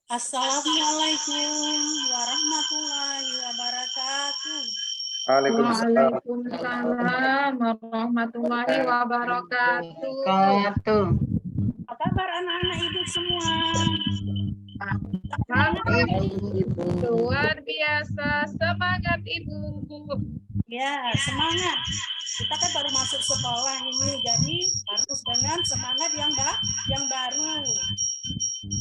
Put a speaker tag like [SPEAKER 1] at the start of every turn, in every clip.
[SPEAKER 1] Assalamualaikum warahmatullahi wabarakatuh.
[SPEAKER 2] Waalaikumsalam warahmatullahi wabarakatuh.
[SPEAKER 1] Apa kabar anak-anak ibu semua?
[SPEAKER 2] Luar biasa, semangat ibu.
[SPEAKER 1] Ya, semangat. Kita kan baru masuk sekolah ini, jadi harus dengan semangat yang baru.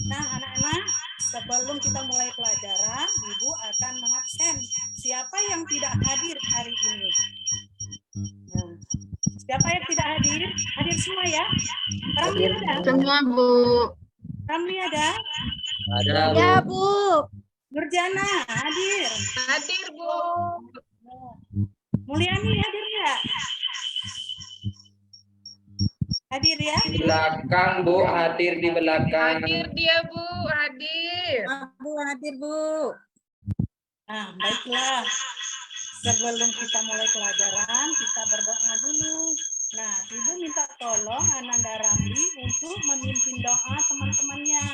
[SPEAKER 1] Nah, anak-anak, sebelum kita mulai pelajaran, Ibu akan mengabsen siapa yang tidak hadir hari ini. Nah, siapa yang tidak hadir? Hadir semua ya? Ramli ada?
[SPEAKER 2] Semua, Bu.
[SPEAKER 1] Ramli ada?
[SPEAKER 3] Ada, Bu.
[SPEAKER 4] Ya, Bu.
[SPEAKER 1] Nurjana hadir?
[SPEAKER 2] Hadir, Bu.
[SPEAKER 1] Mulyani hadir nggak? Hadir ya?
[SPEAKER 3] Di belakang, Bu. Hadir di belakang.
[SPEAKER 2] Hadir dia, Bu. Hadir.
[SPEAKER 4] Bu, hadir, Bu.
[SPEAKER 1] Nah, baiklah. Sebelum kita mulai pelajaran, kita berdoa dulu. Nah, Ibu minta tolong Ananda Ramli untuk memimpin doa teman-temannya.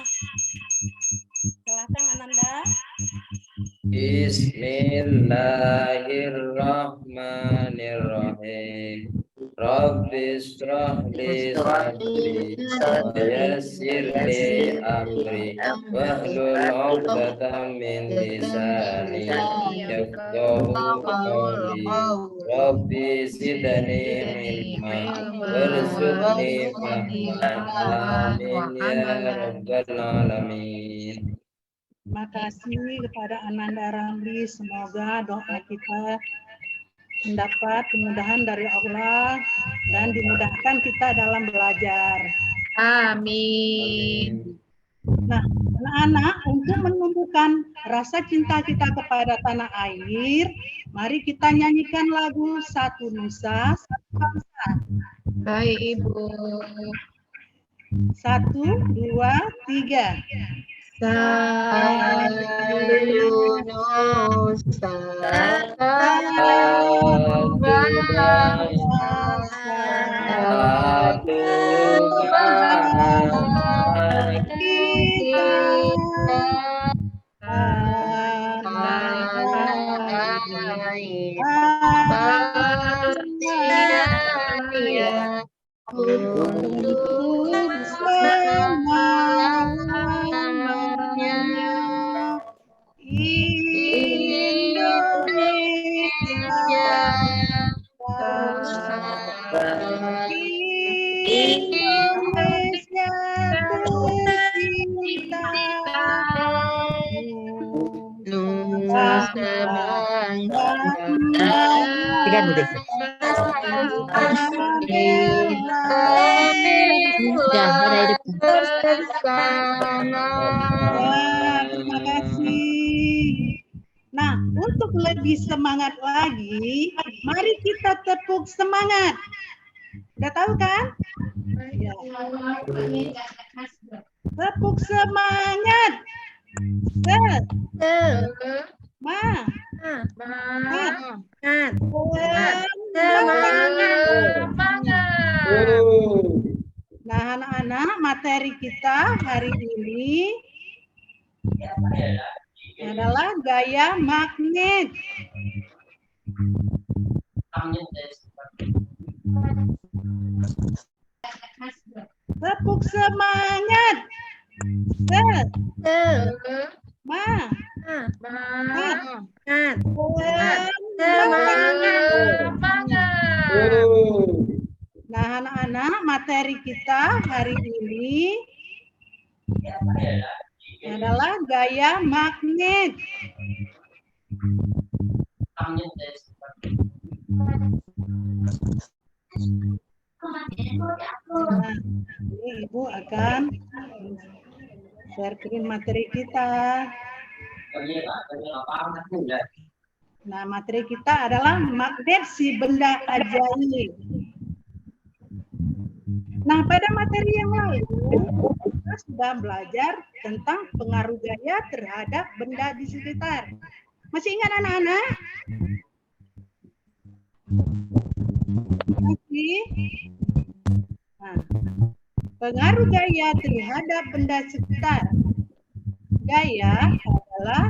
[SPEAKER 1] Silakan Ananda.
[SPEAKER 3] Bismillahirrahmanirrahim. Rabbi shrah li sadri wa yassir li amri wahlul 'uqdatam min lisani yafqahu qawli. Rabbi zidni ilma warzuqni fahman. Amin ya rabbal alamin.
[SPEAKER 1] Terima kasih kepada Ananda Ramli. Semoga doa kita mendapat kemudahan dari Allah dan dimudahkan kita dalam belajar.
[SPEAKER 2] Amin.
[SPEAKER 1] Nah, anak-anak, untuk menumbuhkan rasa cinta kita kepada tanah air, mari kita nyanyikan lagu Satu Nusa, Satu Bangsa.
[SPEAKER 2] Baik, Ibu.
[SPEAKER 1] 1, 2, 3.
[SPEAKER 2] Satu Nusa,
[SPEAKER 3] Satu bangsa, satu bahasa
[SPEAKER 1] kita Indonesia terima kasih. Nah, untuk lebih semangat lagi, mari kita tepuk semangat. Udah tahu kan? Ya. Tepuk semangat. Nah, anak-anak, materi kita hari ini adalah gaya magnet. Tepuk semangat. Nah, anak-anak, materi kita hari ini adalah gaya magnet. Nah, ini Ibu akan share screen materi kita. Nah, materi kita adalah magnet si benda ajaib. Nah, pada materi yang lalu, kita sudah belajar tentang pengaruh gaya terhadap benda di sekitar. Masih ingat anak-anak? Masih? Nah, pengaruh gaya terhadap benda sekitar. Gaya adalah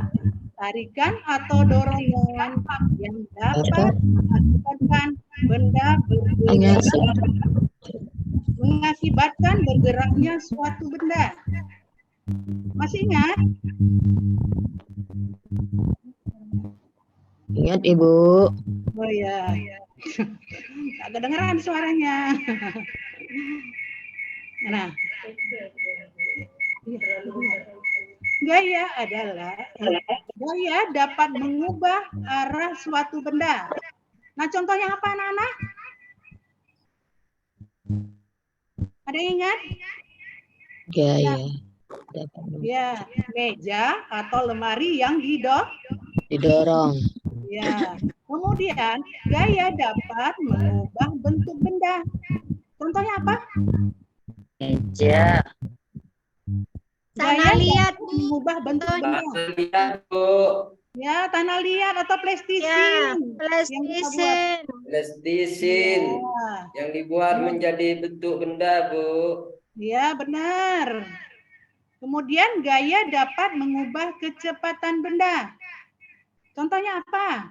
[SPEAKER 1] tarikan atau dorongan yang dapat mengakibatkan benda bergerak, mengakibatkan bergeraknya suatu benda. Masih ingat?
[SPEAKER 4] Ingat Ibu.
[SPEAKER 1] Oh ya, tak kedengeran suaranya. Nah, gaya adalah gaya dapat mengubah arah suatu benda. Nah, contohnya apa anak-anak? Ada yang ingat?
[SPEAKER 4] Gaya. Dapat
[SPEAKER 1] Ya, meja atau lemari yang
[SPEAKER 4] didorong.
[SPEAKER 1] ya. Kemudian gaya dapat mengubah bentuk benda. Contohnya apa?
[SPEAKER 4] Meja.
[SPEAKER 1] Gaya
[SPEAKER 5] liat,
[SPEAKER 1] dapat mengubah bentuk benda.
[SPEAKER 3] Lihat, Bu.
[SPEAKER 1] Ya, tanah liat atau
[SPEAKER 5] Ya,
[SPEAKER 1] plastisin.
[SPEAKER 5] plastisin.
[SPEAKER 3] Plastisin yang dibuat menjadi bentuk benda, Bu.
[SPEAKER 1] Ya, benar. Kemudian gaya dapat mengubah kecepatan benda. Contohnya apa?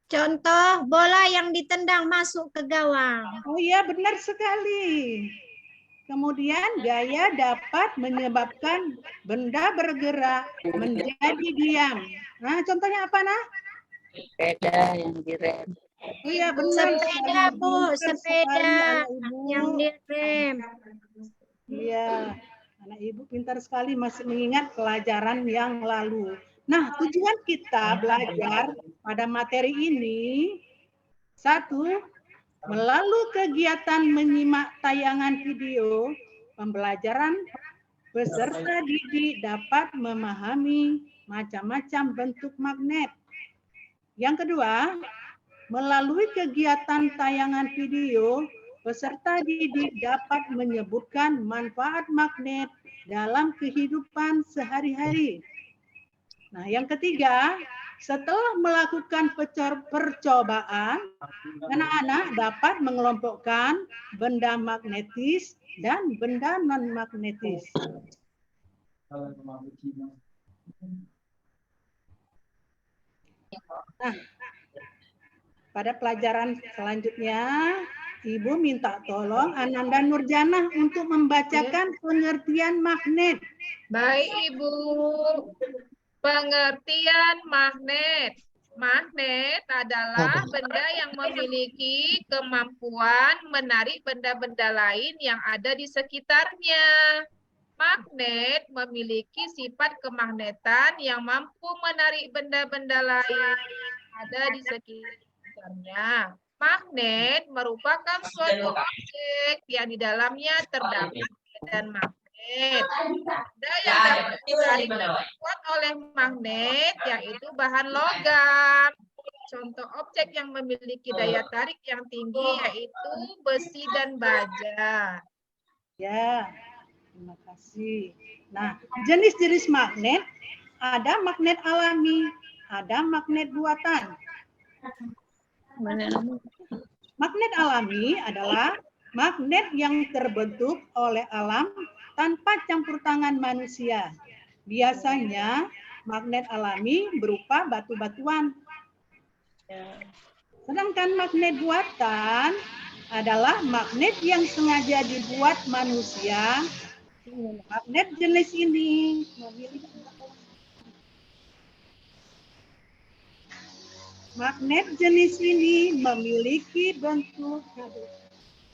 [SPEAKER 5] Contoh bola yang ditendang masuk ke gawang.
[SPEAKER 1] Oh iya, benar sekali. Kemudian gaya dapat menyebabkan benda bergerak menjadi diam. Nah, contohnya apa, Nah?
[SPEAKER 4] Sepeda yang direm.
[SPEAKER 1] Oh iya, benar
[SPEAKER 5] Sepeda,
[SPEAKER 1] sekali.
[SPEAKER 5] Bu,
[SPEAKER 1] Pintar sekali,
[SPEAKER 5] sepeda
[SPEAKER 1] anak Ibu.
[SPEAKER 5] yang direm.
[SPEAKER 1] Iya, anak Ibu pintar sekali masih mengingat pelajaran yang lalu. Nah, tujuan kita belajar pada materi ini, satu, melalui kegiatan menyimak tayangan video, pembelajaran peserta didik dapat memahami macam-macam bentuk magnet. Yang kedua, melalui kegiatan tayangan video, peserta didik dapat menyebutkan manfaat magnet dalam kehidupan sehari-hari. Nah, yang ketiga, setelah melakukan percobaan, anak-anak dapat mengelompokkan benda magnetis dan benda non-magnetis. Nah, pada pelajaran selanjutnya, Ibu minta tolong Ananda Nurjanah untuk membacakan pengertian magnet.
[SPEAKER 2] Baik Ibu. Pengertian magnet. Magnet adalah benda yang memiliki kemampuan menarik benda-benda lain yang ada di sekitarnya. Magnet memiliki sifat kemagnetan yang mampu menarik benda-benda lain yang ada di sekitarnya. Magnet merupakan suatu objek yang di dalamnya terdapat medan magnet. Benda yang dapat ditarik kuat oleh magnet yaitu bahan logam. Contoh objek yang memiliki daya tarik yang tinggi yaitu besi dan baja.
[SPEAKER 1] Ya, terima kasih. Nah, jenis-jenis magnet, ada magnet alami, ada magnet buatan. Magnet alami adalah magnet yang terbentuk oleh alam tanpa campur tangan manusia. Biasanya magnet alami berupa batu-batuan. Sedangkan magnet buatan adalah magnet yang sengaja dibuat manusia. Magnet jenis ini memiliki bentuk.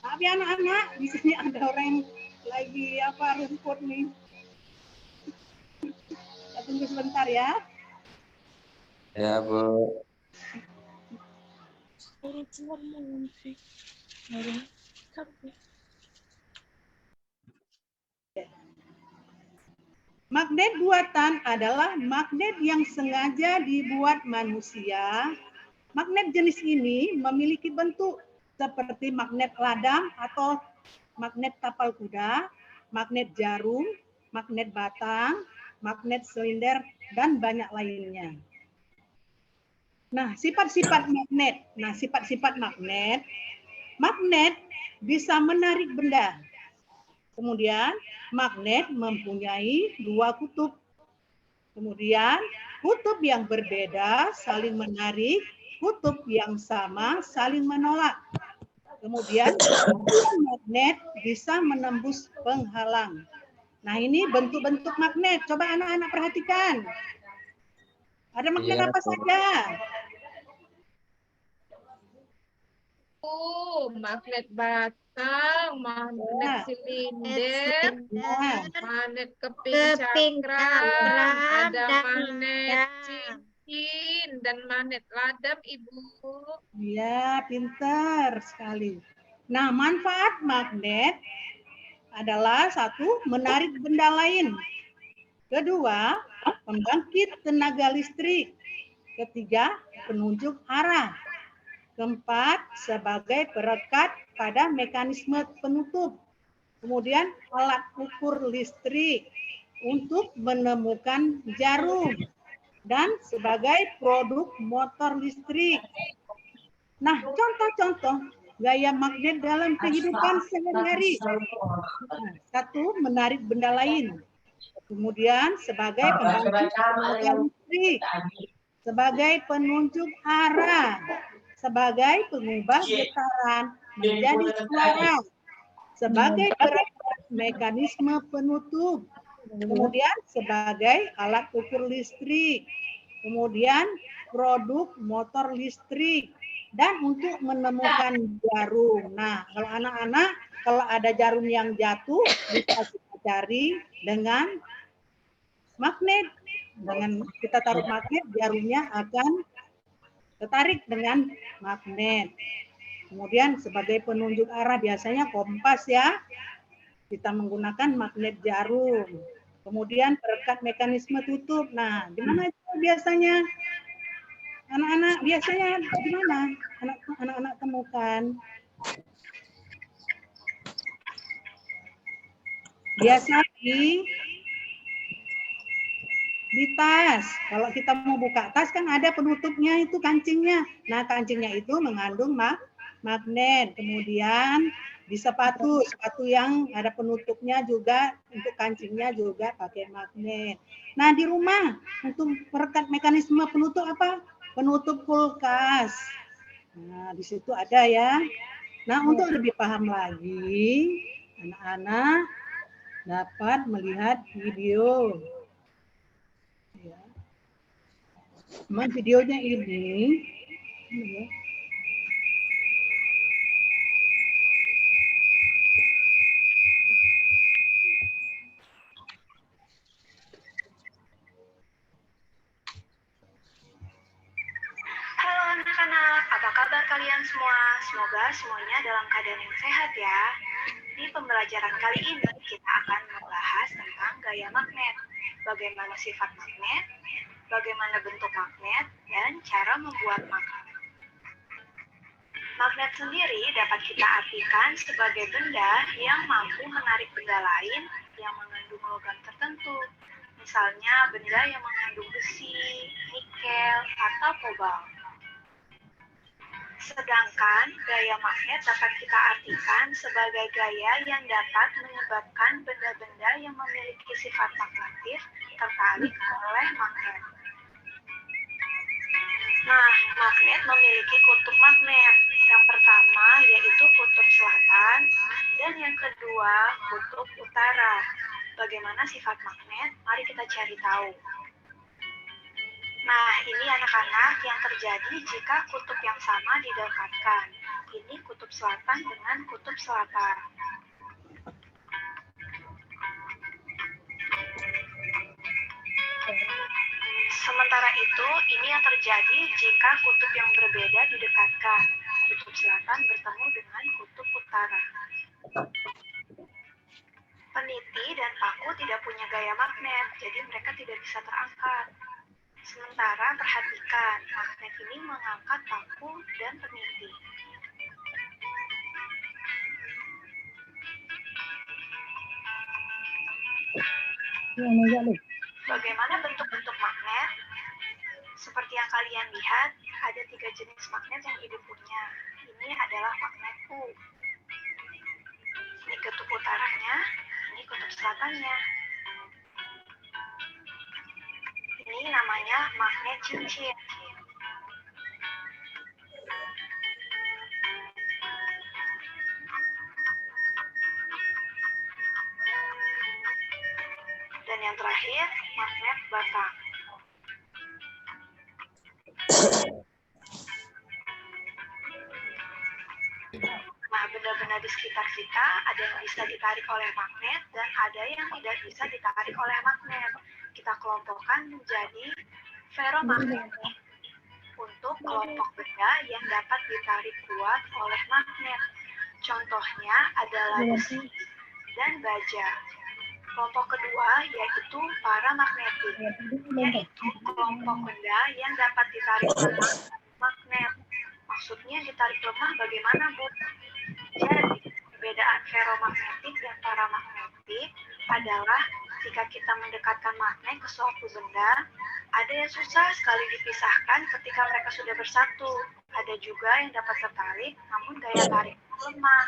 [SPEAKER 1] Tapi anak-anak, di sini ada orang lagi rumput nih. Kita tunggu sebentar ya.
[SPEAKER 3] Ya, Bu. Magnet buatan adalah magnet yang sengaja dibuat manusia. Magnet jenis ini memiliki bentuk seperti magnet ladang atau magnet tapal kuda, magnet jarum, magnet batang, magnet silinder, dan banyak lainnya. Nah, sifat-sifat magnet. Magnet bisa menarik benda. Kemudian,
[SPEAKER 6] magnet mempunyai dua kutub. Kemudian kutub yang berbeda saling menarik, kutub yang sama saling menolak. Kemudian magnet bisa menembus penghalang. Nah, ini bentuk-bentuk magnet. Coba anak-anak perhatikan. Ada magnet
[SPEAKER 3] Iya,
[SPEAKER 6] apa saja?
[SPEAKER 2] Magnet batang, magnet
[SPEAKER 6] Ya.
[SPEAKER 2] silinder,
[SPEAKER 6] Nah,
[SPEAKER 2] magnet
[SPEAKER 5] Keping
[SPEAKER 2] keping cakram,
[SPEAKER 5] cakram,
[SPEAKER 2] ada
[SPEAKER 5] dan
[SPEAKER 2] magnet
[SPEAKER 5] ladam.
[SPEAKER 2] cincin dan magnet ladam, Ibu.
[SPEAKER 6] ya, pintar sekali. Nah, manfaat magnet adalah satu, menarik benda lain. Kedua, pembangkit tenaga listrik. Ketiga, penunjuk arah. Keempat, sebagai perekat pada mekanisme penutup. Kemudian alat ukur listrik untuk menemukan jarum dan sebagai produk motor listrik. Nah, contoh-contoh gaya magnet dalam kehidupan sehari-hari. Nah, satu, menarik benda lain. Kemudian sebagai pembangkit tenaga listrik, sebagai penunjuk arah, sebagai pengubah getaran menjadi suara, sebagai perekat mekanisme penutup, kemudian sebagai alat ukur listrik, kemudian produk motor listrik, dan untuk menemukan jarum. Nah, kalau anak-anak, kalau ada jarum yang jatuh, bisa kita cari dengan magnet. Dengan kita taruh magnet, jarumnya akan tertarik dengan magnet. Kemudian sebagai penunjuk arah biasanya kompas ya. Kita menggunakan magnet jarum. Kemudian perekat mekanisme tutup. Nah, di mana biasanya anak-anak biasanya di mana anak-anak temukan? Biasa di tas. Kalau kita mau buka tas kan ada penutupnya itu kancingnya. Nah, kancingnya itu mengandung magnet. Kemudian di sepatu yang ada penutupnya juga untuk kancingnya juga pakai magnet. Nah, di rumah untuk perekat mekanisme penutup apa? Penutup kulkas. Nah, di situ ada ya. Nah, untuk lebih paham lagi, anak-anak dapat melihat video. Ya. Videonya ini ya.
[SPEAKER 7] Halo anak-anak, apa kabar kalian semua? Semoga semuanya dalam keadaan yang sehat ya. Di pembelajaran kali ini kita akan membahas tentang gaya magnet, bagaimana sifat magnet, bagaimana bentuk magnet, dan cara membuat magnet. Magnet sendiri dapat kita artikan sebagai benda yang mampu menarik benda lain yang mengandung logam tertentu. Misalnya benda yang mengandung besi, nikel, atau kobalt. Sedangkan gaya magnet dapat kita artikan sebagai gaya yang dapat menyebabkan benda-benda yang memiliki sifat magnetif tertarik oleh magnet. Nah, magnet memiliki kutub magnet. Yang pertama yaitu kutub selatan dan yang kedua kutub utara. Bagaimana sifat magnet? Mari kita cari tahu. Nah, ini anak-anak yang terjadi jika kutub yang sama didekatkan. Ini kutub selatan dengan kutub selatan. Sementara itu, ini yang terjadi jika kutub yang berbeda didekatkan. Kutub selatan bertemu dengan kutub utara. Peniti dan paku tidak punya gaya magnet, jadi mereka tidak bisa terangkat. Sementara perhatikan, magnet ini mengangkat paku dan peniti. Bagaimana bentuk-bentuk magnet? Seperti yang kalian lihat, ada 3 jenis magnet yang Ibu punya. Ini adalah magnet U. Ini kutub utaranya, ini kutub selatan. menggunakannya. Ini namanya magnet cincin. Dan yang terakhir, magnet batang. Nah, benda-benda di sekitar kita ada yang bisa ditarik oleh magnet dan ada yang tidak bisa ditarik oleh magnet. Kita kelompokkan menjadi feromagnetik untuk kelompok benda yang dapat ditarik kuat oleh magnet. Contohnya adalah besi dan baja. Kelompok kedua yaitu paramagnetik, yaitu kelompok benda yang dapat ditarik lemah magnet. Maksudnya ditarik lemah bagaimana, Bu? Jadi, perbedaan feromagnetik dan paramagnetik adalah jika kita mendekatkan magnet ke suatu benda, ada yang susah sekali dipisahkan ketika mereka sudah bersatu. Ada juga yang dapat tertarik, namun daya tarik lemah.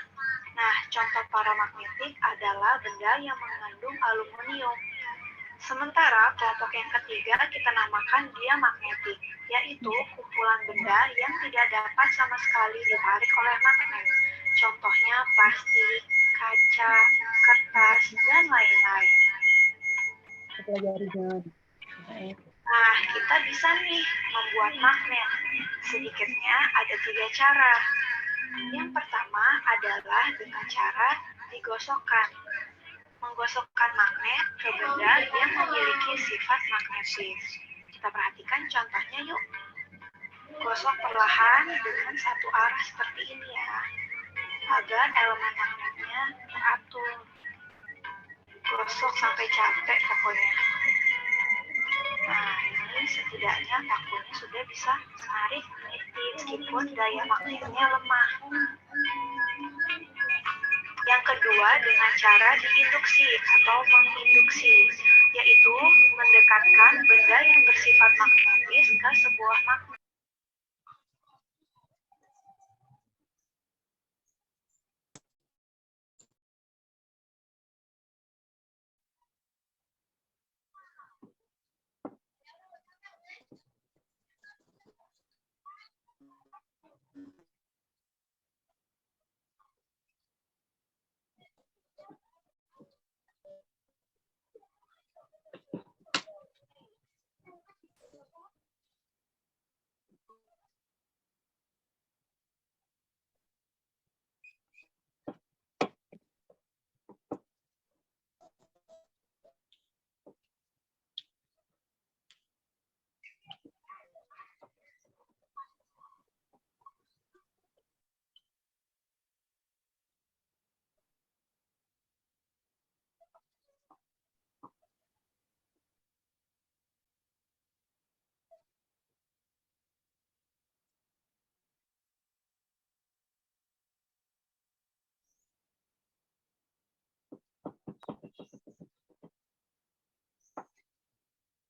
[SPEAKER 7] Nah, contoh paramagnetik adalah benda yang mengandung aluminium. Sementara kelompok yang ketiga kita namakan diamagnetik, yaitu kumpulan benda yang tidak dapat sama sekali ditarik oleh magnet. Contohnya plastik, kaca, kertas, dan lain-lain. Nah, kita bisa nih membuat magnet. Sedikitnya ada 3 cara. Yang pertama adalah dengan cara digosokkan. Menggosokkan magnet ke benda yang memiliki sifat magnetis. Kita perhatikan contohnya yuk. Gosok perlahan dengan satu arah seperti ini ya, agar elemen magnetnya teratur. Gosok sampai capek pokoknya. Nah, ini setidaknya pakunya sudah bisa menarik meskipun daya magnetnya lemah. Yang kedua dengan cara diinduksi atau menginduksi, yaitu mendekatkan benda yang bersifat magnetis ke sebuah magnet.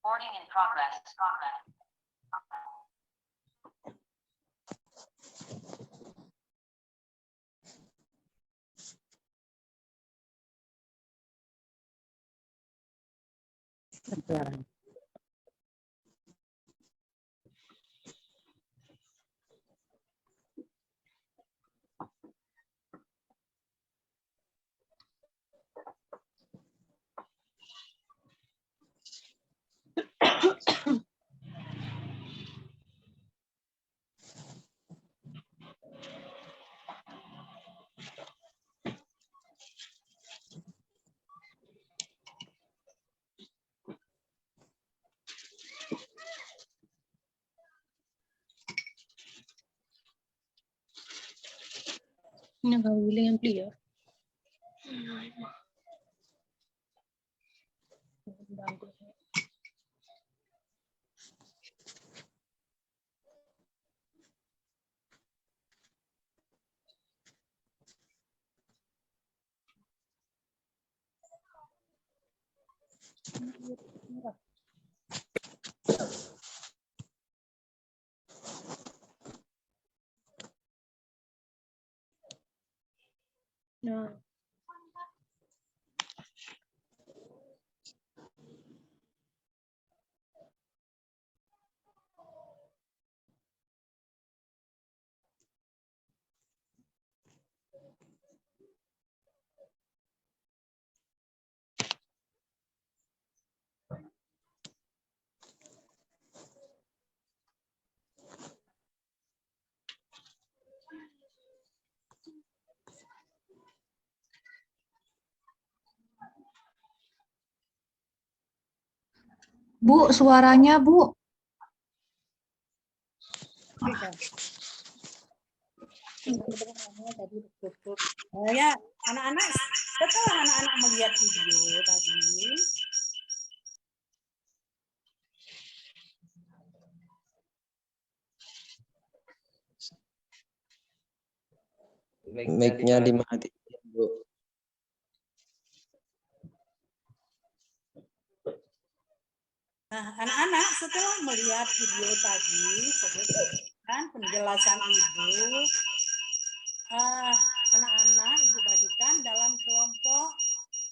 [SPEAKER 8] Recording in progress.
[SPEAKER 4] Ini nggak boleh ampliar. Nah.
[SPEAKER 9] Bu, suaranya Bu.
[SPEAKER 1] Oh ya, anak-anak, setelah anak-anak melihat video tadi,
[SPEAKER 3] Mic-nya dimatiin, Bu.
[SPEAKER 1] nah anak-anak setelah melihat video tadi, sebutkan penjelasan ibu, anak-anak ibu bagikan dalam kelompok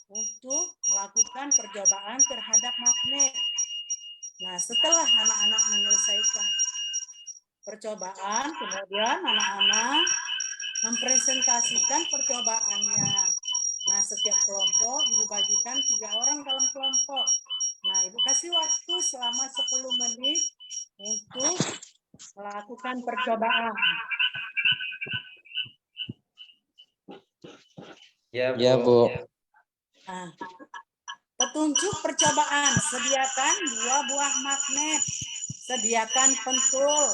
[SPEAKER 1] untuk melakukan percobaan terhadap magnet. Nah, setelah anak-anak menyelesaikan percobaan, kemudian anak-anak mempresentasikan percobaannya. Nah, setiap kelompok ibu bagikan 3 orang dalam kelompok. Nah, ibu kasih waktu selama 10 menit untuk melakukan percobaan.
[SPEAKER 3] Ya, Bu.
[SPEAKER 1] Nah, petunjuk percobaan, sediakan 2 buah magnet, sediakan pentul,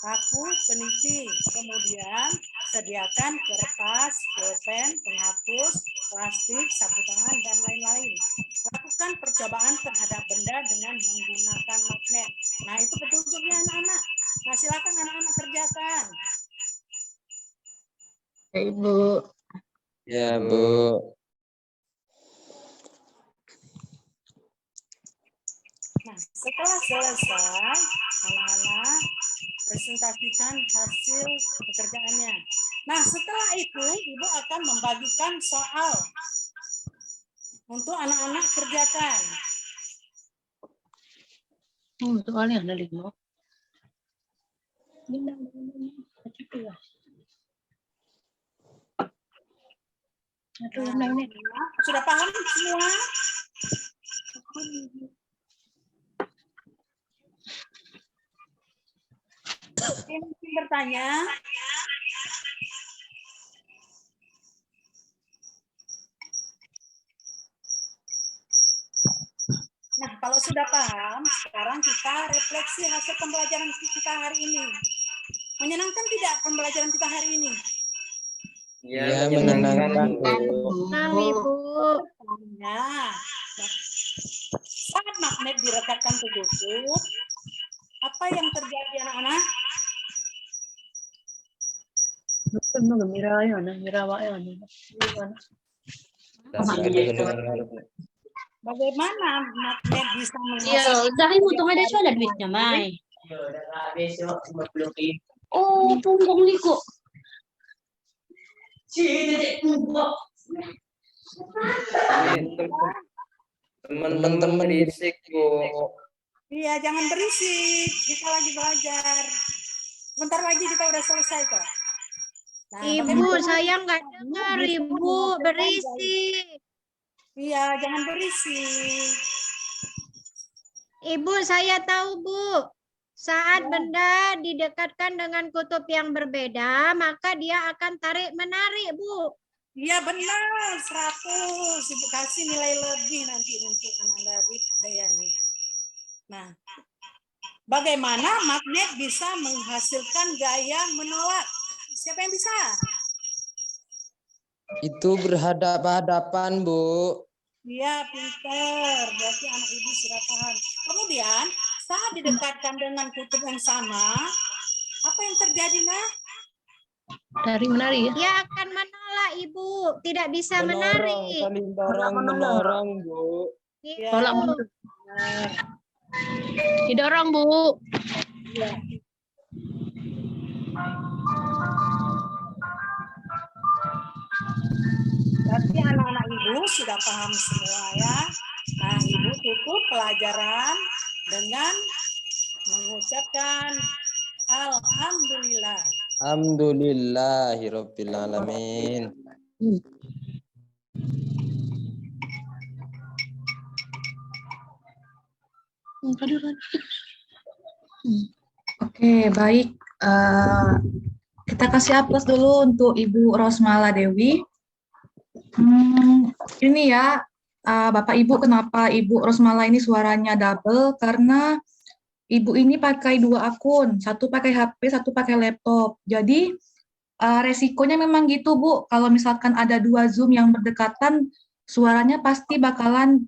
[SPEAKER 1] paku, peniti, kemudian sediakan kertas, pulpen, penghapus, plastik, sapu tangan, dan lain-lain. Lakukan percobaan terhadap benda dengan menggunakan magnet. Nah, itu petunjuknya anak-anak. Nah, silakan anak-anak kerjakan.
[SPEAKER 4] Ya, Ibu.
[SPEAKER 3] Ya, Bu.
[SPEAKER 1] Nah, setelah selesai, anak-anak presentasikan hasil pekerjaannya. Nah, setelah itu, Ibu akan membagikan soal untuk anak-anak kerjakan.
[SPEAKER 4] Soalnya ada 5.
[SPEAKER 1] Nah, sudah paham semua? Mungkin bertanya. Nah, kalau sudah paham, sekarang kita refleksi hasil pembelajaran kita hari ini. Menyenangkan tidak pembelajaran kita hari ini?
[SPEAKER 3] Ya, menyenangkan, Bu.
[SPEAKER 5] Ibu.
[SPEAKER 1] Nah, saat magnet direkatkan ke kutub, apa yang terjadi anak-anak? Bagaimana magnet bisa menghasilkan?
[SPEAKER 4] Udah Ibu, tunggu ada soal duitnya, Mai. Oh, punggung liku.
[SPEAKER 3] Teman-teman berisik, Bu.
[SPEAKER 1] Iya, jangan berisik. Kita lagi belajar. Sebentar lagi kita udah selesai kok. Nah,
[SPEAKER 5] Ibu, saya nggak dengar, Ibu. Berisik.
[SPEAKER 1] Iya, jangan berisik.
[SPEAKER 5] Ibu, saya tahu, Bu. Saat benda didekatkan dengan kutub yang berbeda, maka dia akan tarik-menarik, Bu.
[SPEAKER 1] Iya, benar. 100. Ibu kasih nilai lebih nanti untuk anak Dayani. Nah, bagaimana magnet bisa menghasilkan gaya menolak? Siapa yang bisa?
[SPEAKER 3] Itu berhadapan-hadapan, Bu.
[SPEAKER 1] Iya, pinter. Berarti anak ibu sudah paham. Kemudian, saat didekatkan dengan kutub yang sama, apa yang terjadi, Nah?
[SPEAKER 4] Dari menari ya?
[SPEAKER 5] Dia akan menolak, Ibu. Tidak bisa menarik.
[SPEAKER 3] Saling dorong-mendorong, Bu.
[SPEAKER 1] Ya.
[SPEAKER 4] Tolak mundur. Didorong, Bu.
[SPEAKER 1] Ya. Berarti anak-anak ibu sudah paham semua ya. Nah, ibu tutup pelajaran dengan mengucapkan Alhamdulillah.
[SPEAKER 3] Alhamdulillahirabbil alamin.
[SPEAKER 9] Oke, baik. Kita kasih aplaus dulu untuk Ibu Rosmala Dewi. Ini ya, Bapak Ibu, kenapa Ibu Rosmala ini suaranya double? Karena Ibu ini pakai 2 akun, satu pakai HP, satu pakai laptop. Jadi resikonya memang gitu, Bu. Kalau misalkan ada 2 Zoom yang berdekatan, suaranya pasti bakalan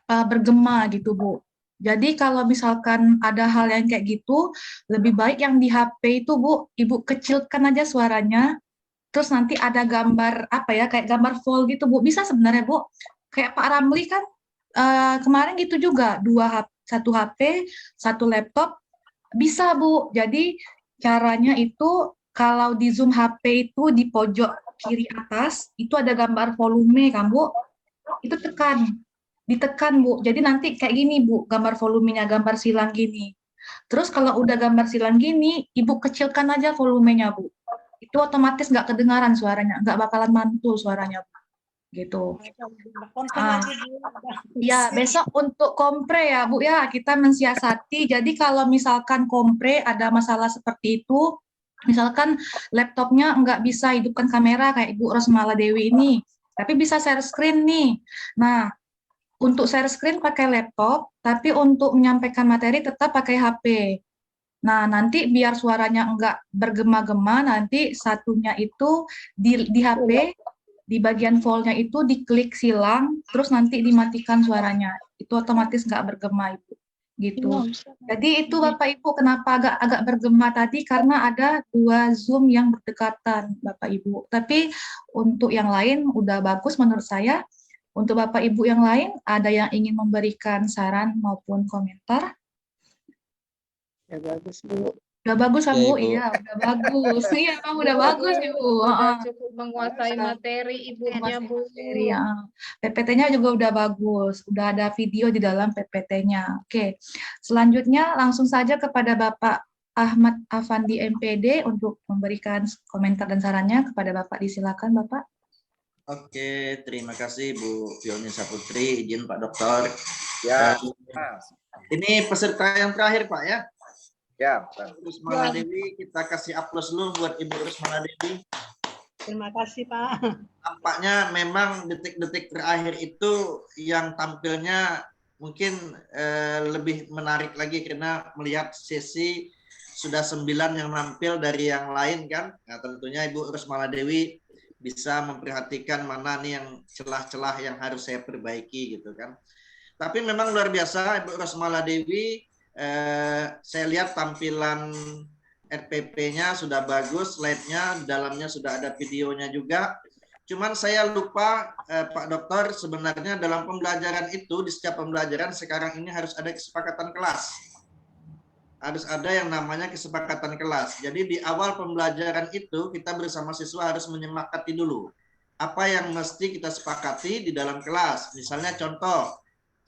[SPEAKER 9] bergema gitu, Bu. Jadi kalau misalkan ada hal yang kayak gitu, lebih baik yang di HP itu, Bu, Ibu kecilkan aja suaranya. Terus nanti ada gambar apa ya, kayak gambar full gitu, Bu. Bisa sebenarnya, Bu. Kayak Pak Ramli kan kemarin gitu juga, 1 HP, 1 laptop, bisa, Bu. Jadi caranya itu kalau di Zoom HP itu di pojok kiri atas, itu ada gambar volume kan, Bu. Itu ditekan, Bu. Jadi nanti kayak gini, Bu, gambar volumenya, gambar silang gini. Terus kalau udah gambar silang gini, Ibu kecilkan aja volumenya, Bu. Itu otomatis nggak kedengaran suaranya, nggak bakalan mantul suaranya, Bu. Gitu. Ya, besok untuk kompre ya, Bu ya, kita mensiasati. Jadi kalau misalkan kompre ada masalah seperti itu, misalkan laptopnya nggak bisa hidupkan kamera kayak Ibu Rosmala Dewi ini, tapi bisa share screen nih. Nah, untuk share screen pakai laptop, tapi untuk menyampaikan materi tetap pakai HP. Nah, nanti biar suaranya enggak bergema-gema, nanti satunya itu di HP, di bagian volume-nya itu diklik silang, terus nanti dimatikan suaranya. Itu otomatis enggak bergema, Ibu. Gitu. Jadi itu Bapak Ibu kenapa agak bergema tadi, karena ada 2 Zoom yang berdekatan, Bapak Ibu. Tapi untuk yang lain udah bagus menurut saya. Untuk Bapak Ibu yang lain, ada yang ingin memberikan saran maupun komentar?
[SPEAKER 10] Ya bagus, Bu.
[SPEAKER 9] Udah bagus kan,
[SPEAKER 10] Oke,
[SPEAKER 9] Bu?
[SPEAKER 10] Bu.
[SPEAKER 9] Iya, udah bagus. Iya, Bang, udah bagus, Ibu.
[SPEAKER 2] Udah cukup menguasai materi ibunya, Bu.
[SPEAKER 9] Materi, ya. PPT-nya juga udah bagus. Udah ada video di dalam PPT-nya. Oke. Selanjutnya langsung saja kepada Bapak Ahmad Afandi MPD untuk memberikan komentar dan sarannya. Kepada Bapak disilakan, Bapak.
[SPEAKER 10] Oke, terima kasih Bu Fioni Saputri, izin Pak Dokter.
[SPEAKER 11] Ya.
[SPEAKER 10] Ini peserta yang terakhir Pak ya.
[SPEAKER 11] Ya.
[SPEAKER 10] Rosmala Dewi, kita kasih aplaus dulu buat Ibu Rosmala Dewi.
[SPEAKER 6] Terima kasih Pak.
[SPEAKER 10] Tampaknya memang detik-detik terakhir itu yang tampilnya mungkin lebih menarik lagi karena melihat sesi sudah 9 yang nampil dari yang lain kan. Nah, tentunya Ibu Rosmala Dewi bisa memperhatikan mana nih yang celah-celah yang harus saya perbaiki gitu kan. Tapi memang luar biasa Ibu Rosmala Dewi, saya lihat tampilan RPP-nya sudah bagus, slide-nya, dalamnya sudah ada videonya juga. Cuman saya lupa Pak Dokter, sebenarnya dalam pembelajaran itu, di setiap pembelajaran sekarang ini harus ada kesepakatan kelas. Harus ada yang namanya kesepakatan kelas. Jadi di awal pembelajaran itu kita bersama siswa harus menyepakati dulu apa yang mesti kita sepakati di dalam kelas. Misalnya contoh,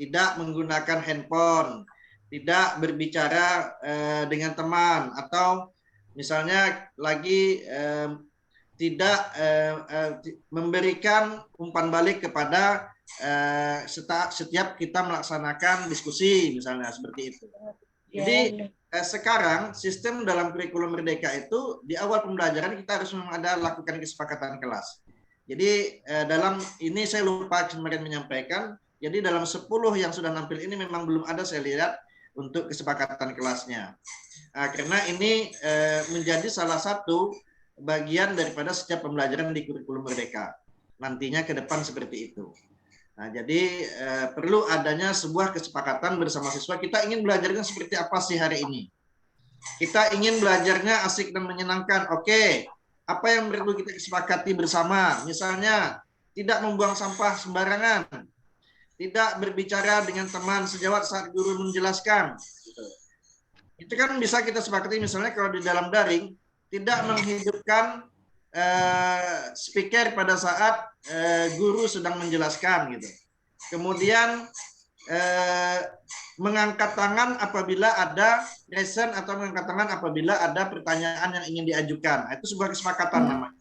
[SPEAKER 10] tidak menggunakan handphone, tidak berbicara dengan teman, atau misalnya lagi tidak memberikan umpan balik kepada setiap kita melaksanakan diskusi, misalnya seperti itu. Jadi sekarang sistem dalam kurikulum Merdeka itu di awal pembelajaran kita harus ada lakukan kesepakatan kelas. Jadi dalam ini saya lupa kemarin menyampaikan, jadi dalam 10 yang sudah nampil ini memang belum ada saya lihat untuk kesepakatan kelasnya. Karena ini menjadi salah satu bagian daripada setiap pembelajaran di kurikulum Merdeka. Nantinya ke depan seperti itu. Nah, jadi perlu adanya sebuah kesepakatan bersama siswa. Kita ingin belajarnya seperti apa sih hari ini? Kita ingin belajarnya asik dan menyenangkan. Oke, apa yang perlu kita kesepakati bersama? Misalnya, tidak membuang sampah sembarangan. Tidak berbicara dengan teman sejawat saat guru menjelaskan. Itu kan bisa kita sepakati misalnya kalau di dalam daring, tidak menghidupkan speaker pada saat guru sedang menjelaskan gitu. Kemudian mengangkat tangan apabila ada resen atau mengangkat tangan apabila ada pertanyaan yang ingin diajukan. Nah, itu sebuah kesepakatan namanya.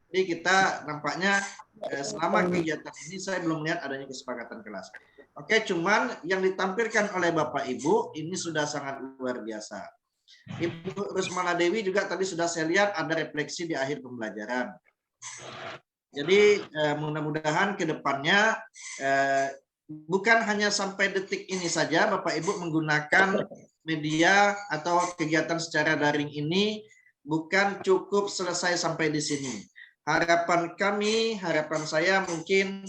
[SPEAKER 10] Jadi kita nampaknya selama kegiatan ini saya belum melihat adanya kesepakatan kelas. Oke, cuman yang ditampilkan oleh Bapak Ibu ini sudah sangat luar biasa. Ibu Rosmala Dewi juga tadi sudah saya lihat ada refleksi di akhir pembelajaran. Jadi mudah-mudahan ke depannya bukan hanya sampai detik ini saja Bapak Ibu menggunakan media atau kegiatan secara daring ini, bukan cukup selesai sampai di sini. Harapan kami, harapan saya mungkin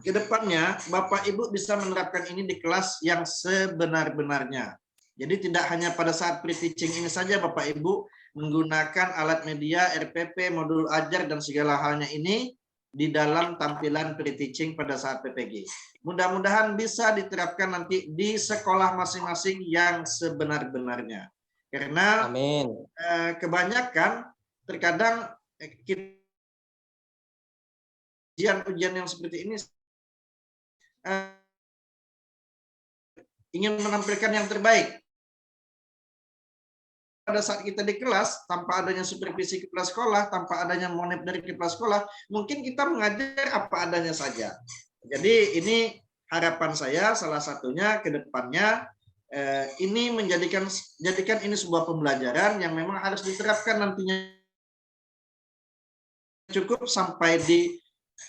[SPEAKER 10] ke depannya Bapak Ibu bisa menerapkan ini di kelas yang sebenar-benarnya. Jadi tidak hanya pada saat pre-teaching ini saja Bapak Ibu menggunakan alat media, RPP, modul ajar, dan segala halnya ini di dalam tampilan pre-teaching pada saat PPG. Mudah-mudahan bisa diterapkan nanti di sekolah masing-masing yang sebenar-benarnya. Karena kebanyakan terkadang ujian yang seperti ini ingin menampilkan yang terbaik. Pada saat kita di kelas, tanpa adanya supervisi kepala sekolah, tanpa adanya monep dari kepala sekolah, mungkin kita mengajar apa adanya saja. Jadi ini harapan saya salah satunya ke depannya ini jadikan ini sebuah pembelajaran yang memang harus diterapkan nantinya cukup sampai di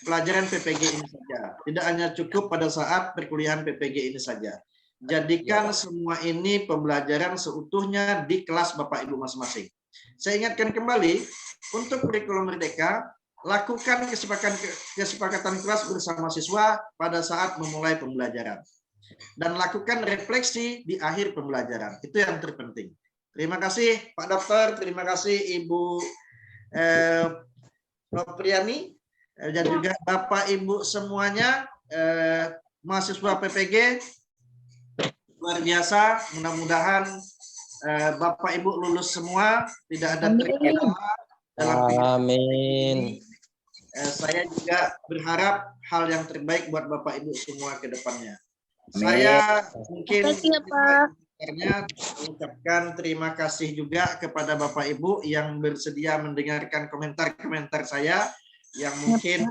[SPEAKER 10] pelajaran PPG ini saja. Tidak hanya cukup pada saat perkuliahan PPG ini saja. Jadikan semua ini pembelajaran seutuhnya di kelas Bapak Ibu masing-masing. Saya ingatkan kembali, untuk kurikulum Merdeka, lakukan kesepakatan kelas bersama siswa pada saat memulai pembelajaran. Dan lakukan refleksi di akhir pembelajaran. Itu yang terpenting. Terima kasih Pak Dokter, terima kasih Ibu Nopriani, dan juga Bapak Ibu semuanya, mahasiswa PPG. Luar biasa, mudah-mudahan Bapak Ibu lulus semua, tidak ada terkendala dalam
[SPEAKER 3] Amin.
[SPEAKER 10] Saya juga berharap hal yang terbaik buat Bapak Ibu semua ke depannya. Saya mungkin mengucapkan terima kasih juga kepada Bapak Ibu yang bersedia mendengarkan komentar-komentar saya yang mungkin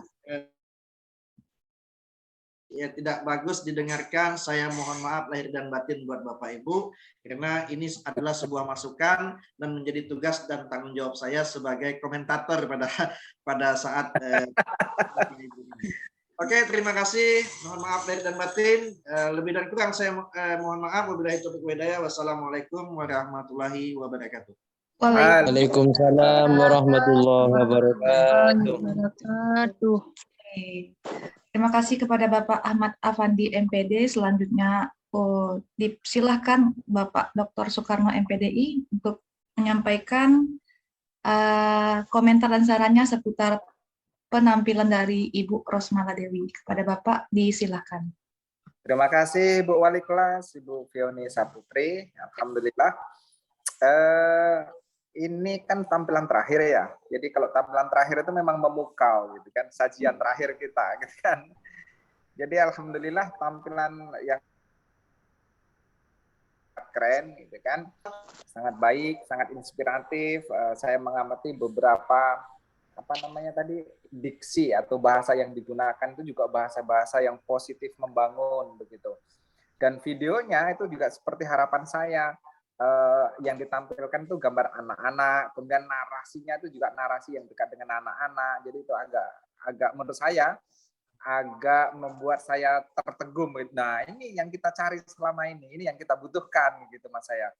[SPEAKER 10] ya tidak bagus didengarkan. Saya mohon maaf lahir dan batin buat Bapak Ibu, karena ini adalah sebuah masukan dan menjadi tugas dan tanggung jawab saya sebagai komentator pada saat Oke, terima kasih. Mohon maaf lahir dan batin. Lebih dan kurang saya mohon maaf. Wabillahi taufiq wal hidayah. Wassalamualaikum warahmatullahi wabarakatuh.
[SPEAKER 3] Waalaikumsalam warahmatullahi wabarakatuh.
[SPEAKER 9] Terima kasih kepada Bapak Ahmad Afandi MPD. Selanjutnya disilahkan Bapak Dr. Soekarno MPDI untuk menyampaikan komentar dan sarannya seputar penampilan dari Ibu Rosmala Dewi. Kepada Bapak disilahkan.
[SPEAKER 11] Terima kasih Bu Wali Kelas, Ibu Fioni Saputri. Alhamdulillah. Ini kan tampilan terakhir ya. Jadi kalau tampilan terakhir itu memang memukau gitu kan, sajian terakhir kita gitu kan. Jadi alhamdulillah tampilan yang keren gitu kan. Sangat baik, sangat inspiratif. Saya mengamati beberapa diksi atau bahasa yang digunakan itu juga bahasa-bahasa yang positif, membangun begitu. Dan videonya itu juga seperti harapan saya. Yang ditampilkan itu gambar anak-anak, kemudian narasinya itu juga narasi yang dekat dengan anak-anak. Jadi itu agak menurut saya agak membuat saya tertegum. Nah, ini yang kita cari selama ini yang kita butuhkan gitu Mas saya.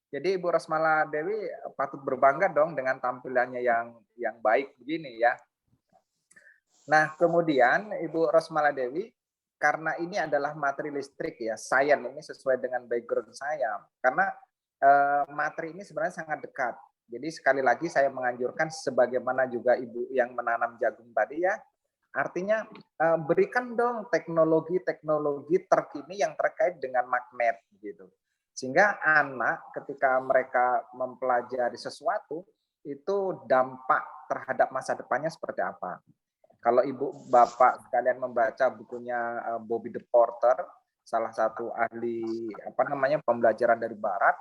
[SPEAKER 11] Jadi Ibu Rosmala Dewi patut berbangga dong dengan tampilannya yang baik begini ya. Nah, kemudian Ibu Rosmala Dewi, karena ini adalah materi listrik ya, sains ini sesuai dengan background saya. Karena materi ini sebenarnya sangat dekat. Jadi sekali lagi saya menganjurkan sebagaimana juga Ibu yang menanam jagung tadi ya, artinya berikan dong teknologi-teknologi terkini yang terkait dengan magnet gitu. Sehingga anak ketika mereka mempelajari sesuatu itu dampak terhadap masa depannya seperti apa. Kalau Ibu Bapak sekalian membaca bukunya Bobby the Porter, salah satu ahli pembelajaran dari barat,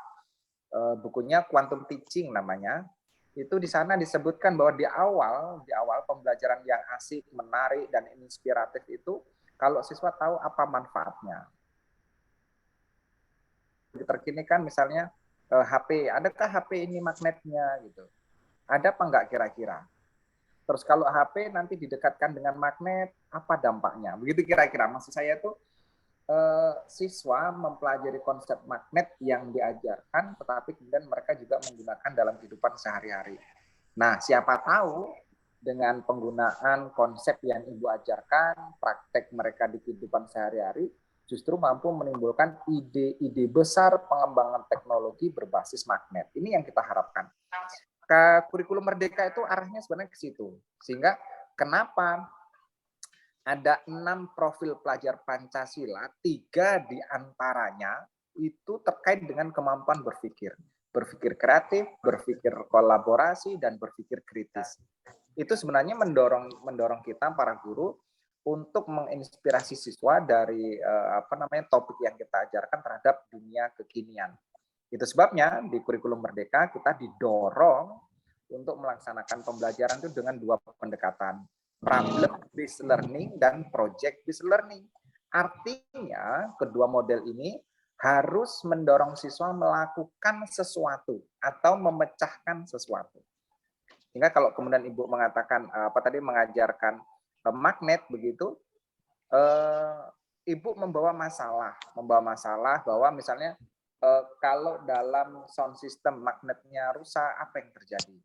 [SPEAKER 11] bukunya Quantum Teaching namanya, itu di sana disebutkan bahwa di awal pembelajaran yang asik, menarik dan inspiratif itu kalau siswa tahu apa manfaatnya. Terkini kan misalnya HP, adakah HP ini magnetnya gitu? Ada apa enggak kira-kira? Terus kalau HP nanti didekatkan dengan magnet, apa dampaknya? Begitu kira-kira. Maksud saya itu siswa mempelajari konsep magnet yang diajarkan, tetapi kemudian mereka juga menggunakan dalam kehidupan sehari-hari. Nah, siapa tahu dengan penggunaan konsep yang Ibu ajarkan, praktek mereka di kehidupan sehari-hari, justru mampu menimbulkan ide-ide besar pengembangan teknologi berbasis magnet. Ini yang kita harapkan. Kurikulum Merdeka itu arahnya sebenarnya ke situ. Sehingga kenapa ada 6 profil pelajar Pancasila, 3 diantaranya itu terkait dengan kemampuan berpikir. Berpikir kreatif, berpikir kolaborasi, dan berpikir kritis. Itu sebenarnya mendorong kita para guru untuk menginspirasi siswa dari topik yang kita ajarkan terhadap dunia kekinian. Itu sebabnya di Kurikulum Merdeka kita didorong untuk melaksanakan pembelajaran itu dengan 2 pendekatan. Problem-based learning dan project-based learning. Artinya, kedua model ini harus mendorong siswa melakukan sesuatu atau memecahkan sesuatu. Sehingga kalau kemudian Ibu mengatakan mengajarkan magnet begitu, Ibu membawa masalah bahwa misalnya kalau dalam sound system magnetnya rusak, apa yang terjadi?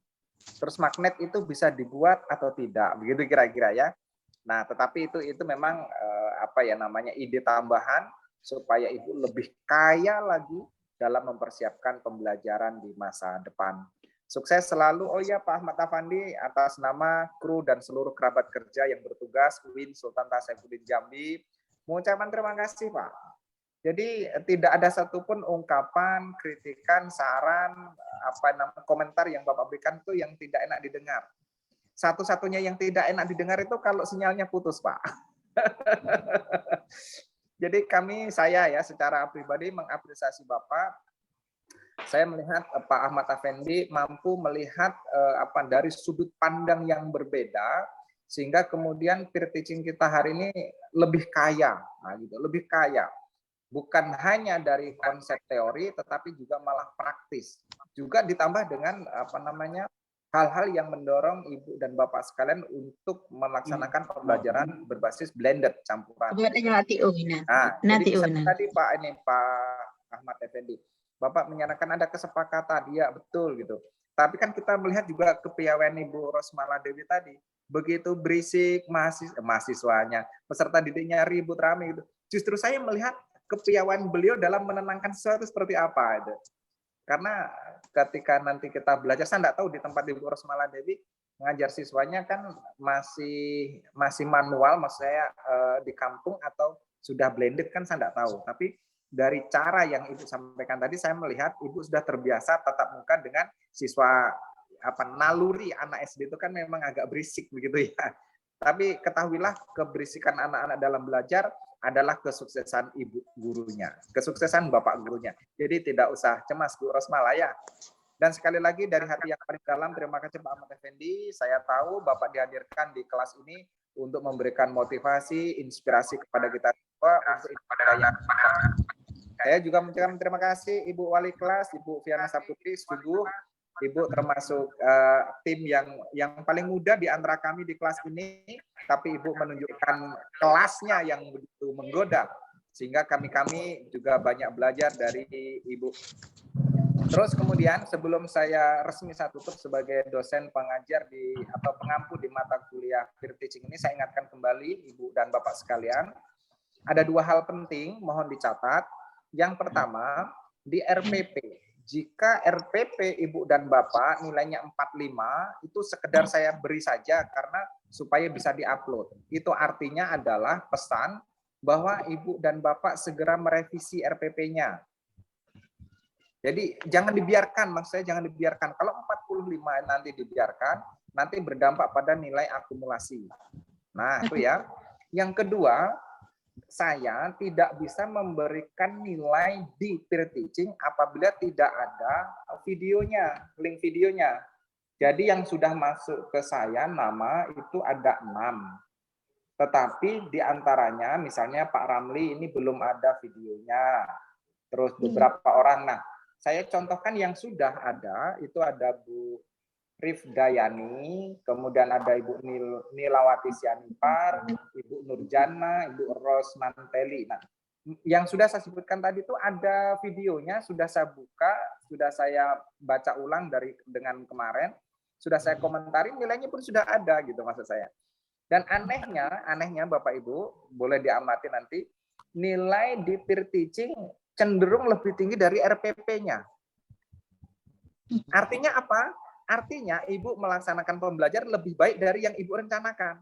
[SPEAKER 11] Terus magnet itu bisa dibuat atau tidak, begitu kira-kira ya. Nah, tetapi itu memang ide tambahan supaya Ibu lebih kaya lagi dalam mempersiapkan pembelajaran di masa depan. Sukses selalu. Oh ya, Pak Ahmad Afandi, atas nama kru dan seluruh kerabat kerja yang bertugas UIN Sultan Tasaifuddin Jambi, mengucapkan terima kasih, Pak. Jadi tidak ada satupun ungkapan, kritikan, saran, komentar yang Bapak berikan itu yang tidak enak didengar. Satu-satunya yang tidak enak didengar itu kalau sinyalnya putus, Pak. Jadi saya secara pribadi mengapresiasi Bapak. Saya melihat Pak Ahmad Effendi mampu melihat dari sudut pandang yang berbeda, sehingga kemudian peer teaching kita hari ini lebih kaya, lebih kaya. Bukan hanya dari konsep teori, tetapi juga malah praktis. Juga ditambah dengan hal-hal yang mendorong Ibu dan Bapak sekalian untuk melaksanakan pembelajaran berbasis blended campuran. Tadi Pak Ahmad Effendi, Bapak menyatakan ada kesepakatan, ya betul gitu. Tapi kan kita melihat juga kepiawaian Ibu Rosmala Dewi tadi, begitu berisik mahasiswanya, peserta didiknya ribut rame gitu. Justru saya melihat kepiawaian beliau dalam menenangkan sesuatu seperti apa itu. Karena ketika nanti kita belajar, saya tidak tahu di tempat Ibu Rosmala Dewi mengajar siswanya kan masih manual, maksud saya di kampung atau sudah blended kan saya tidak tahu. Tapi dari cara yang Ibu sampaikan tadi, saya melihat Ibu sudah terbiasa tatap muka dengan siswa naluri anak SD itu kan memang agak berisik begitu ya. Tapi ketahuilah keberisikan anak-anak dalam belajar adalah kesuksesan ibu gurunya, kesuksesan bapak gurunya. Jadi tidak usah cemas Bu Rosmala ya. Dan sekali lagi dari hati yang paling dalam, terima kasih Pak Ahmad Effendi. Saya tahu Bapak dihadirkan di kelas ini untuk memberikan motivasi, inspirasi kepada kita semua untuk yang saya juga mengucapkan terima kasih Ibu Wali Kelas, Ibu Fiana Saputri, sungguh Ibu termasuk tim yang paling muda di antara kami di kelas ini, tapi Ibu menunjukkan kelasnya yang begitu menggoda, sehingga kami juga banyak belajar dari Ibu. Terus kemudian sebelum saya resmi saya tutup sebagai dosen pengajar atau pengampu di mata kuliah peer teaching ini, saya ingatkan kembali Ibu dan Bapak sekalian, ada 2 hal penting mohon dicatat. Yang pertama, di RPP. Jika RPP Ibu dan Bapak nilainya 45, itu sekedar saya beri saja karena supaya bisa diupload. Itu artinya adalah pesan bahwa Ibu dan Bapak segera merevisi RPP-nya. Jadi jangan dibiarkan, maksud saya jangan dibiarkan. Kalau 45 nanti dibiarkan, nanti berdampak pada nilai akumulasi. Nah, itu ya. Yang kedua, saya tidak bisa memberikan nilai di peer teaching apabila tidak ada videonya, link videonya. Jadi yang sudah masuk ke saya nama itu ada 6. Tetapi di antaranya misalnya Pak Ramli ini belum ada videonya. Terus beberapa orang, nah saya contohkan yang sudah ada, itu ada Bu Rif Dayani, kemudian ada Ibu Nilawati Sianipar, Ibu Nurjana, Ibu Ros Manteli. Nah, yang sudah saya sebutkan tadi itu ada videonya, sudah saya buka, sudah saya baca ulang dengan kemarin, sudah saya komentari, nilainya pun sudah ada gitu maksud saya. Dan anehnya Bapak Ibu, boleh diamati nanti, nilai di peer teaching cenderung lebih tinggi dari RPP-nya. Artinya apa? Artinya Ibu melaksanakan pembelajaran lebih baik dari yang Ibu rencanakan.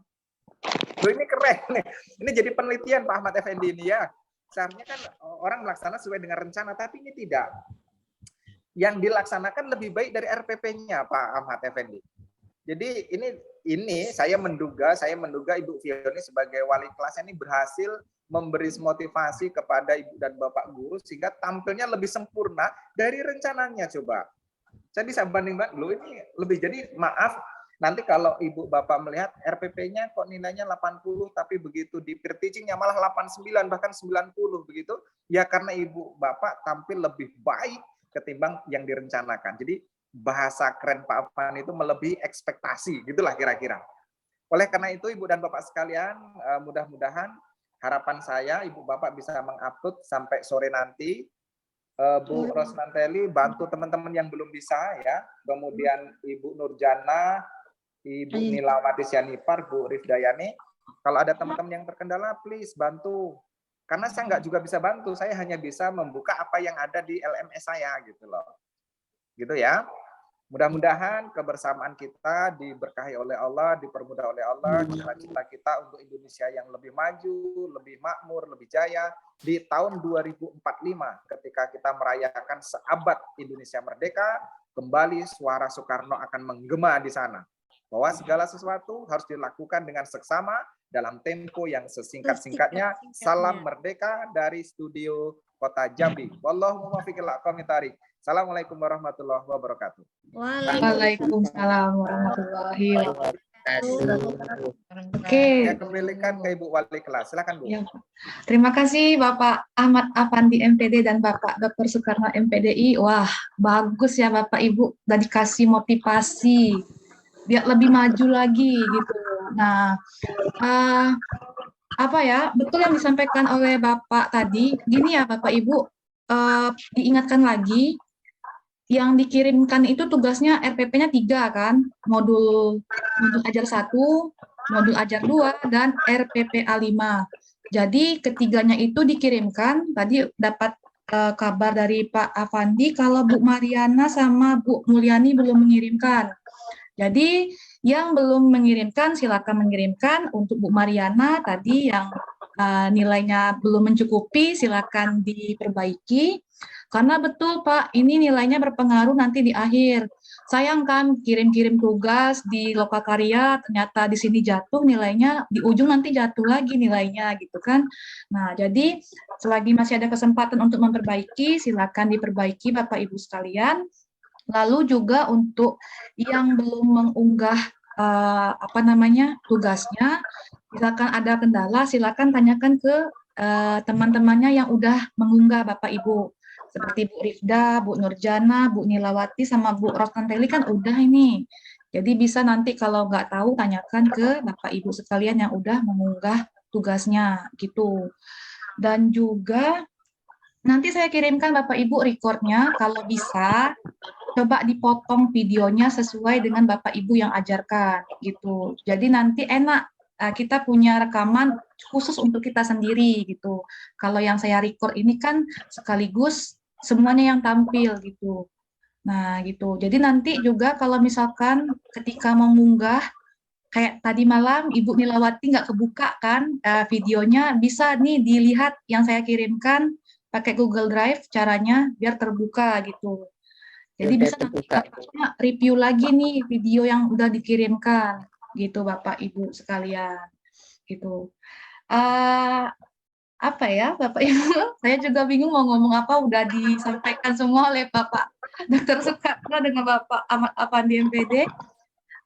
[SPEAKER 11] Loh, ini keren nih. Ini jadi penelitian Pak Ahmad Effendi ini ya. Seharusnya kan orang melaksanakan sesuai dengan rencana, tapi ini tidak. Yang dilaksanakan lebih baik dari RPP-nya Pak Ahmad Effendi. Jadi ini saya menduga Ibu Fioni sebagai wali kelas ini berhasil memberi motivasi kepada Ibu dan Bapak guru sehingga tampilnya lebih sempurna dari rencananya coba. Saya bisa banding-banding, loh ini lebih, jadi maaf nanti kalau Ibu Bapak melihat RPP-nya kok nilainya 80 tapi begitu di peer teaching-nya malah 89 bahkan 90 begitu, ya karena Ibu Bapak tampil lebih baik ketimbang yang direncanakan. Jadi bahasa keren Pak Afan itu melebihi ekspektasi, gitulah kira-kira. Oleh karena itu Ibu dan Bapak sekalian, mudah-mudahan harapan saya Ibu Bapak bisa mengupload sampai sore nanti. Bu Rosmanteli bantu teman-teman yang belum bisa ya. Kemudian Ibu Nurjana, Ibu Nilawati Sianipar, Bu Rifdayani. Kalau ada teman-teman yang terkendala, please bantu. Karena saya nggak juga bisa bantu, saya hanya bisa membuka apa yang ada di LMS saya gitu loh. Gitu ya. Mudah-mudahan kebersamaan kita diberkahi oleh Allah, dipermudah oleh Allah, cita-cita kita untuk Indonesia yang lebih maju, lebih makmur, lebih jaya di tahun 2045 ketika kita merayakan seabad Indonesia merdeka, kembali suara Soekarno akan menggema di sana. Bahwa segala sesuatu harus dilakukan dengan seksama dalam tempo yang sesingkat-singkatnya. Salam merdeka dari studio Kota Jambi. Wallahu muwaffiq ila aqwamit thariq. Assalamualaikum warahmatullahi wabarakatuh.
[SPEAKER 9] Waalaikumsalam warahmatullahi wabarakatuh. Oke.
[SPEAKER 11] Saya kembalikan ke Ibu Wali kelas. Silakan Bu.
[SPEAKER 9] Ya. Terima kasih Bapak Ahmad Afandi MPD dan Bapak Dr. Soekarno MPDI. Wah, bagus ya Bapak Ibu, udah dikasih motivasi biar lebih maju lagi gitu. Nah, apa ya, betul yang disampaikan oleh Bapak tadi. Gini ya Bapak Ibu, diingatkan lagi, yang dikirimkan itu tugasnya RPP-nya 3 kan, modul ajar 1, modul ajar 2, dan RPPA 5. Jadi ketiganya itu dikirimkan, tadi dapat kabar dari Pak Afandi kalau Bu Mariana sama Bu Mulyani belum mengirimkan. Jadi yang belum mengirimkan silakan mengirimkan. Untuk Bu Mariana tadi yang nilainya belum mencukupi silakan diperbaiki. Karena betul Pak, ini nilainya berpengaruh nanti di akhir. Sayang kan kirim-kirim tugas di Lokakarya, ternyata di sini jatuh nilainya, di ujung nanti jatuh lagi nilainya gitu kan. Nah, jadi selagi masih ada kesempatan untuk memperbaiki, silakan diperbaiki Bapak Ibu sekalian. Lalu juga untuk yang belum mengunggah tugasnya, silakan ada kendala, silakan tanyakan ke teman-temannya yang udah mengunggah Bapak Ibu. Seperti Bu Rifda, Bu Nurjana, Bu Nilawati, sama Bu Rosmanteli kan udah ini. Jadi bisa nanti kalau nggak tahu tanyakan ke Bapak Ibu sekalian yang udah mengunggah tugasnya gitu. Dan juga nanti saya kirimkan Bapak Ibu recordnya, kalau bisa coba dipotong videonya sesuai dengan Bapak Ibu yang ajarkan gitu. Jadi nanti enak kita punya rekaman khusus untuk kita sendiri gitu. Kalau yang saya record ini kan sekaligus semuanya yang tampil gitu. Nah gitu. Jadi nanti juga kalau misalkan ketika mengunggah kayak tadi malam Ibu Nilawati nggak kebuka kan videonya, bisa nih dilihat yang saya kirimkan pakai Google Drive caranya biar terbuka gitu. Jadi bisa nanti review lagi nih video yang udah dikirimkan gitu Bapak Ibu sekalian gitu. Apa ya Bapak Ibu, saya juga bingung mau ngomong apa, udah disampaikan semua oleh Bapak Dr. Soekarno dengan Bapak Ahmad Afandi MPD.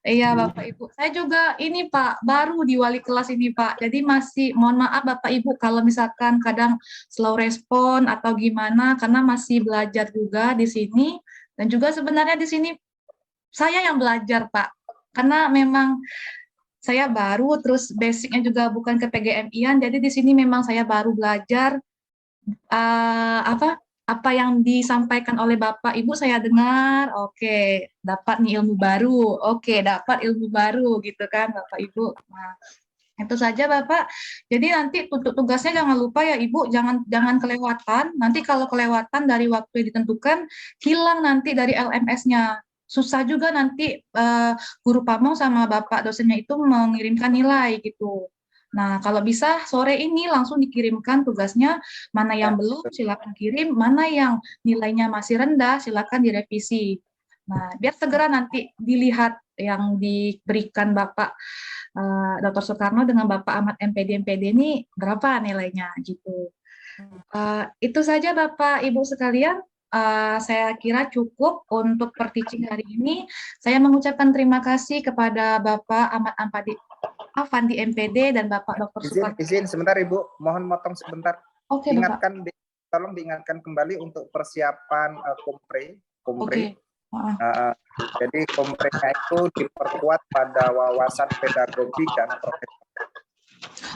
[SPEAKER 9] Iya Bapak Ibu, saya juga ini Pak, baru di wali kelas ini Pak, jadi masih mohon maaf Bapak Ibu kalau misalkan kadang slow respon atau gimana, karena masih belajar juga di sini, dan juga sebenarnya di sini saya yang belajar Pak, karena memang saya baru, terus basicnya juga bukan ke PGMI-an, jadi di sini memang saya baru belajar, apa yang disampaikan oleh Bapak Ibu saya dengar, oke, dapat nih ilmu baru, oke, dapat ilmu baru gitu kan Bapak Ibu. Nah, itu saja Bapak. Jadi nanti untuk tugasnya jangan lupa ya Ibu, jangan kelewatan. Nanti kalau kelewatan dari waktu yang ditentukan, hilang nanti dari LMS-nya. Susah juga nanti guru pamong sama Bapak dosennya itu mengirimkan nilai gitu. Nah, kalau bisa sore ini langsung dikirimkan tugasnya, mana yang belum silakan kirim, mana yang nilainya masih rendah silakan direvisi. Nah, biar segera nanti dilihat yang diberikan Bapak Dr. Soekarno dengan Bapak Ahmad MPD ini berapa nilainya gitu. Itu saja Bapak Ibu sekalian. Saya kira cukup untuk per-teaching hari ini. Saya mengucapkan terima kasih kepada Bapak Ahmad Afandi MPD dan Bapak Dr. Soekarno.
[SPEAKER 11] Izin sebentar Ibu, mohon motong sebentar.
[SPEAKER 9] Oke,
[SPEAKER 11] tolong diingatkan kembali untuk persiapan kompre.
[SPEAKER 9] Oke.
[SPEAKER 11] Jadi komprenya itu diperkuat pada wawasan pedagogi dan profesi.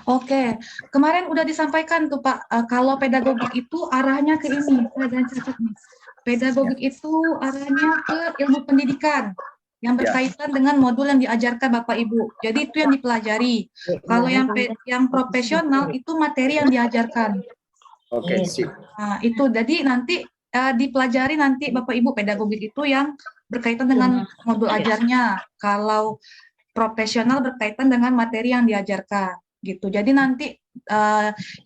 [SPEAKER 9] Oke, kemarin udah disampaikan tuh Pak, kalau pedagogik itu arahnya ke ini, saya catat nih. Pedagogik itu arahnya ke ilmu pendidikan yang berkaitan dengan modul yang diajarkan Bapak Ibu. Jadi itu yang dipelajari. Kalau yang profesional itu materi yang diajarkan.
[SPEAKER 11] Oke, sip.
[SPEAKER 9] Nah, itu jadi nanti dipelajari nanti Bapak Ibu pedagogik itu yang berkaitan dengan modul ajarnya. Kalau profesional berkaitan dengan materi yang diajarkan gitu. Jadi nanti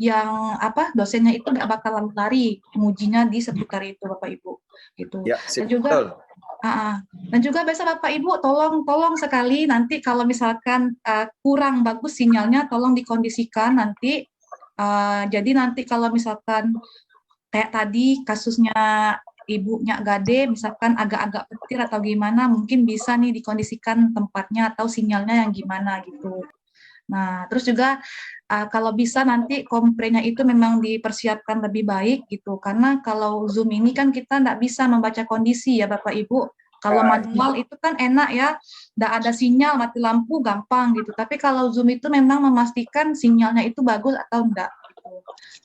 [SPEAKER 9] yang dosennya itu nggak bakal lari mengujinya di seputar itu Bapak Ibu gitu.
[SPEAKER 11] Ya,
[SPEAKER 9] dan juga biasa Bapak Ibu tolong sekali nanti kalau misalkan kurang bagus sinyalnya tolong dikondisikan nanti. Jadi nanti kalau misalkan kayak tadi kasusnya ibunya Gade misalkan agak-agak petir atau gimana mungkin bisa nih dikondisikan tempatnya atau sinyalnya yang gimana gitu. Nah, terus juga kalau bisa nanti komprenya itu memang dipersiapkan lebih baik gitu, karena kalau Zoom ini kan kita nggak bisa membaca kondisi ya Bapak Ibu. Kalau manual itu kan enak ya, nggak ada sinyal, mati lampu gampang gitu. Tapi kalau Zoom itu memang memastikan sinyalnya itu bagus atau enggak.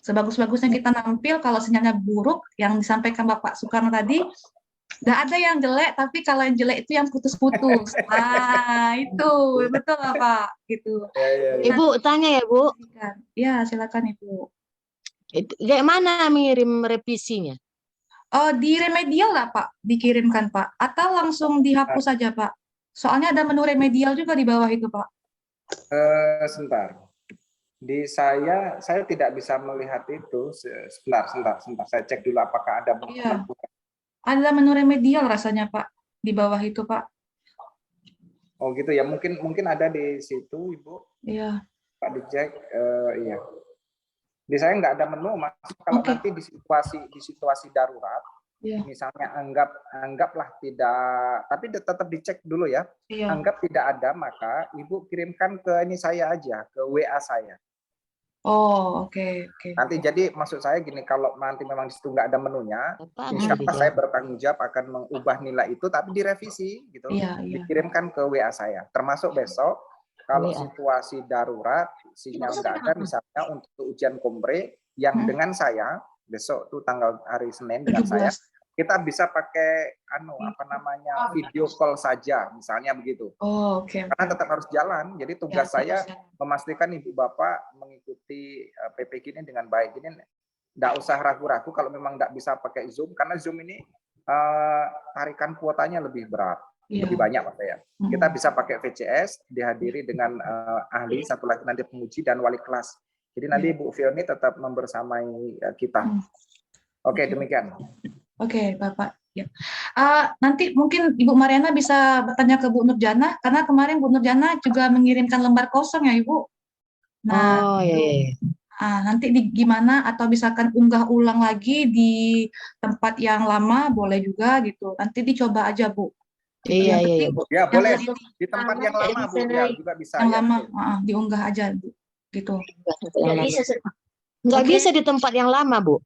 [SPEAKER 9] Sebagus-bagusnya kita nampil, kalau sinyalnya buruk, yang disampaikan Bapak Soekarno tadi, nggak ada yang jelek, tapi kalau yang jelek itu yang putus-putus. Itu betul Pak, gitu.
[SPEAKER 12] Ibu tanya ya Bu.
[SPEAKER 9] Ya silakan Ibu.
[SPEAKER 12] Kayak mana mengirim revisinya?
[SPEAKER 9] Oh di remedial lah Pak, dikirimkan Pak, atau langsung dihapus saja Pak. Soalnya ada menu remedial juga di bawah itu Pak.
[SPEAKER 11] Sebentar. Di saya tidak bisa melihat itu. Sebentar. Saya cek dulu apakah ada menu.
[SPEAKER 9] Iya. Ada menu remedial rasanya Pak di bawah itu Pak.
[SPEAKER 11] Oh gitu ya, mungkin ada di situ Ibu.
[SPEAKER 9] Iya.
[SPEAKER 11] Pak dicek, iya. Di saya nggak ada menu, Mas. Kalau nanti di situasi darurat, misalnya anggaplah tidak, tapi tetap dicek dulu ya. Iya. Anggap tidak ada, maka Ibu kirimkan ke ini saya aja, ke WA saya.
[SPEAKER 9] Oh, oke.
[SPEAKER 11] Nanti jadi maksud saya gini, kalau nanti memang di situ nggak ada menunya, insya saya bertanggung jawab akan mengubah nilai itu, tapi direvisi gitu, dikirimkan ke WA saya. Termasuk besok, kalau situasi darurat, sinyal nggak ada, misalnya untuk ujian kompre yang dengan saya besok tuh tanggal hari Senin dengan saya, kita bisa pakai video call saja, misalnya begitu.
[SPEAKER 9] Oh, oke.
[SPEAKER 11] Karena tetap harus jalan. Jadi tugas saya memastikan Ibu Bapak mengikuti PPG ini dengan baik. Ini nggak usah ragu-ragu kalau memang nggak bisa pakai Zoom, karena Zoom ini tarikan kuotanya lebih berat, lebih banyak Pak ya. Kita bisa pakai VCS, dihadiri dengan ahli, satu lagi nanti penguji dan wali kelas. Jadi nanti Ibu Fioni tetap membersamai kita. Oke, demikian.
[SPEAKER 9] Oke, Bapak. Ya. Nanti mungkin Ibu Mariana bisa bertanya ke Bu Nurjana, karena kemarin Bu Nurjana juga mengirimkan lembar kosong ya, Ibu. Nah, nanti gimana, atau misalkan unggah ulang lagi di tempat yang lama, boleh juga gitu. Nanti dicoba aja, Bu.
[SPEAKER 12] Iya, Bu.
[SPEAKER 11] Ya, boleh. Di tempat yang lama, Bu, ya, juga bisa.
[SPEAKER 9] Yang lama, diunggah aja, Bu. Gitu.
[SPEAKER 12] Nggak bisa di tempat yang lama, Bu.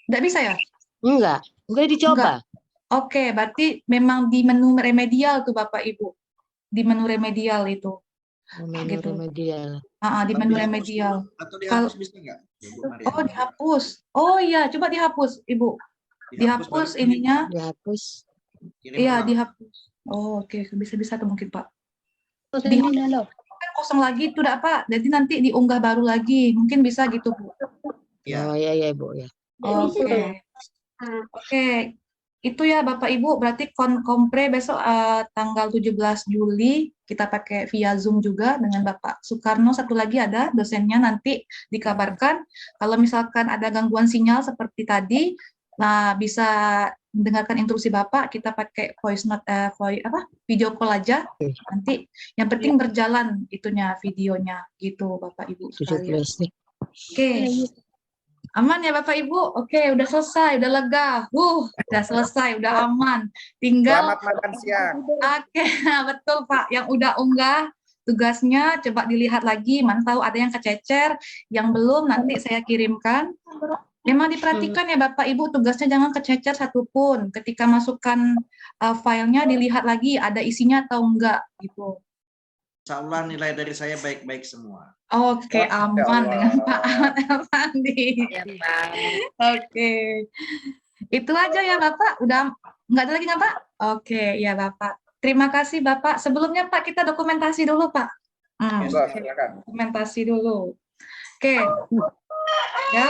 [SPEAKER 9] Nggak bisa ya?
[SPEAKER 12] Enggak dicoba.
[SPEAKER 9] Oke, berarti memang di menu remedial tuh Bapak Ibu. Di menu remedial itu.
[SPEAKER 12] Menu
[SPEAKER 9] Gitu.
[SPEAKER 12] remedial.
[SPEAKER 9] Di menu remedial.
[SPEAKER 10] Atau dihapus bisa nggak? Bu Maria?
[SPEAKER 9] Oh, dihapus. Oh iya, coba dihapus, Ibu. Dihapus
[SPEAKER 10] baru
[SPEAKER 9] ininya.
[SPEAKER 12] Dihapus.
[SPEAKER 10] kirim
[SPEAKER 9] Iya,
[SPEAKER 10] ulang.
[SPEAKER 9] dihapus. Oh, oke. Bisa-bisa tuh mungkin, Pak.
[SPEAKER 4] Ini
[SPEAKER 9] Dihapus kan kosong lagi itu udah Pak. Jadi nanti diunggah baru lagi. Mungkin bisa gitu, Bu.
[SPEAKER 10] Ya.
[SPEAKER 12] Oh iya Ibu ya.
[SPEAKER 9] Oke. Oke. Itu ya Bapak Ibu, berarti kompre besok tanggal 17 Juli kita pakai via Zoom juga dengan Bapak Soekarno. Satu lagi ada dosennya, nanti dikabarkan. Kalau misalkan ada gangguan sinyal seperti tadi, nah bisa mendengarkan instruksi Bapak, kita pakai voice note, video call aja. Nanti yang penting berjalan itunya, videonya gitu Bapak Ibu sekalian. Oke. Aman ya Bapak Ibu? Oke, udah selesai, udah lega. Udah selesai, udah aman. Tinggal
[SPEAKER 11] Selamat makan siang.
[SPEAKER 9] Oke, betul Pak. Yang udah unggah tugasnya coba dilihat lagi, mana tahu ada yang kececer, yang belum nanti saya kirimkan. Memang diperhatikan ya Bapak Ibu, tugasnya jangan kececer satupun. Ketika masukkan filenya dilihat lagi ada isinya atau enggak gitu.
[SPEAKER 10] Insya Allah nilai dari saya baik-baik semua.
[SPEAKER 9] Oke, aman dengan Pak Ahmad Elfandi. Oke. Itu aja ya Bapak. Udah nggak ada lagi nggak Pak? Oke, ya Bapak. Terima kasih Bapak. Sebelumnya Pak kita dokumentasi dulu Pak. Dokumentasi dulu. Oke. Ya.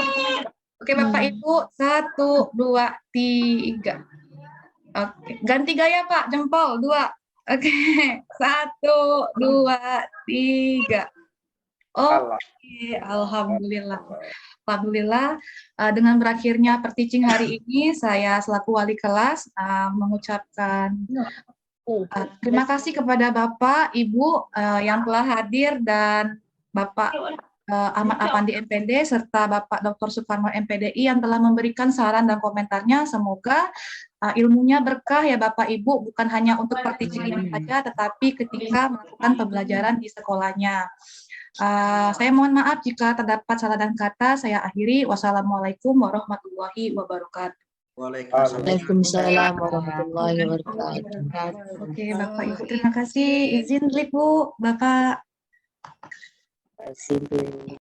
[SPEAKER 9] Oke Bapak Ibu. 1, 2, 3. Oke. Ganti gaya Pak. Jempol 2. Oke. 1, 2, 3. Oke, Alhamdulillah. Alhamdulillah, dengan berakhirnya perteaching hari ini, saya selaku wali kelas mengucapkan terima kasih kepada Bapak, Ibu yang telah hadir dan Bapak Ahmad Afandi MPD serta Bapak Dr. Soekarno MPDI yang telah memberikan saran dan komentarnya. Semoga ilmunya berkah ya Bapak Ibu, bukan hanya untuk perteaching ini saja, tetapi ketika melakukan pembelajaran di sekolahnya. Saya mohon maaf jika terdapat salah dan kata. Saya akhiri. Wassalamualaikum warahmatullahi wabarakatuh.
[SPEAKER 12] Waalaikumsalam warahmatullahi wabarakatuh.
[SPEAKER 9] Oke, Bapak Ibu, terima kasih. Izin, Bu, Bapak.
[SPEAKER 12] Terima kasih.